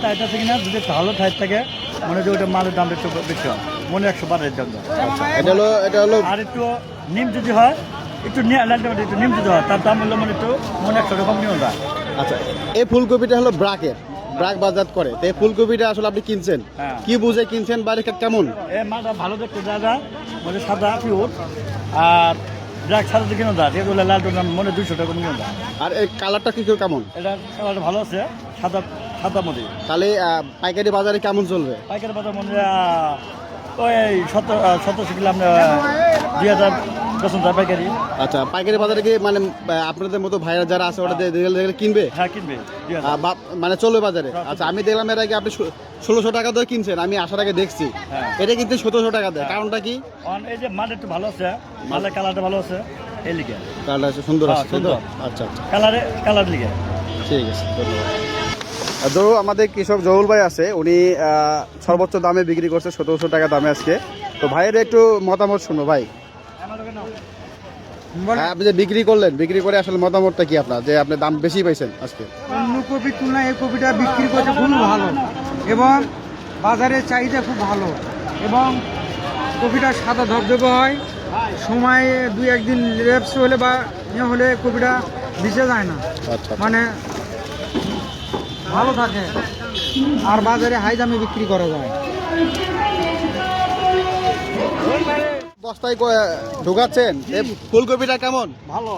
Tight আছে কিনা, যদি ভালো টাইট থাকে মনে হয় ওটা মালের দামটা একটু বেশি হয়, মনে 112 জন্য। এটা হলো আর একটু নিম যদি হয়, একটু একটু নিম যদি হয়, তার দাম হলো মানে একটু মনে 100 টাকা কম নিয়ে যায়। আচ্ছা, এই ফুলকপিটা হলো ব্রাক বাজার করে, তো এই ফুলকপিটা আসলে আপনি কিনছেন হ্যাঁ। কি বুঝে কিনছেন, বা এটা কেমন? এই মালটা ভালো দেখতে দাদা, মানে সাদা পিওর, আর ব্ল্যাক সাদা দিকে না দাদা, এগুলো লালটার দাম মনে 200 টাকা কম নিয়ে যায়। আর এই কালারটা কি কেমন? এটা কালারটা ভালো আছে, সাদা সাদা মধ্যে। তাহলে পাইকারি বাজারে কেমন চলবে? পাইকারি বাজার মনে ওই 1700 কিলো আমরা 2000 10,000 পাইকারি। আচ্ছা, পাইকারি বাজারে কি মানে আপনাদের মতো ভাইরা যারা আছে ওটা দেখলে কিনবে? হ্যাঁ কিনবে 2000। মানে চলবে বাজারে? আচ্ছা, আমি দেখলাম এর আগে আপনি 1600 টাকা দিয়ে কিনছেন, আমি আসার আগে দেখছি হ্যাঁ। এটা কিন্তু 1700 টাকা দেয়, কারণটা কি? এই যে মাল একটু ভালো আছে, মালের কালারটা ভালো আছে, এই লিগে কালারটা আছে, সুন্দর আছে, হ্যাঁ, সুন্দর। আচ্ছা আচ্ছা, কালার লিগে। ঠিক আছে, ধন্যবাদ। ধরো আমাদের কৃষক জহুল ভাই আছে, উনি সর্বোচ্চ দামে বিক্রি করছে 1700 টাকা দামে আজকে। তো ভাইয়ের একটু মতামত শুনো ভাই। হ্যাঁ, আপনি যে বিক্রি করলেন, বিক্রি করে আসলে মতামতটা কি আপনার, যে আপনি দাম বেশি পাইছেন আজকে? অন্য কপির তুলনায় এই কপিটা বিক্রি করতে খুব ভালো এবং বাজারের চাহিদা খুব ভালো, এবং কপিটা সাদা ধবধবে হয়, সময়ে 2-1 দিন লেপস হলে বা ইয়ে হলে কপিটা ভিজে যায় না, আচ্ছা, মানে ভালো থাকে, আর বাজারে হাই দামে বিক্রি করা যায়। বস্তায় ঢুকাচ্ছেন, এই ফুলকপিটা কেমন? ভালো।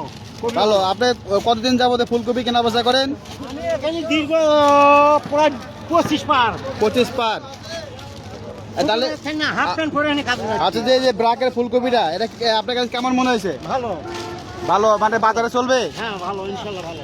ভালো। আপনি কতদিন যাবত ফুলকপি কেনা বেচা করেন? আমি এখানে দীর্ঘ প্রায় 25 পার। 25 পার। তাহলে হাফ প্যান্ট পরে এনে কাজ আচ্ছা, যে ব্রাকের ফুলকপিটা এটা আপনার কাছে কেমন মনে হয়েছে? ভালো। ভালো, মানে বাজারে চলবে? হ্যাঁ ভালো, ইনশাল্লাহ ভালো।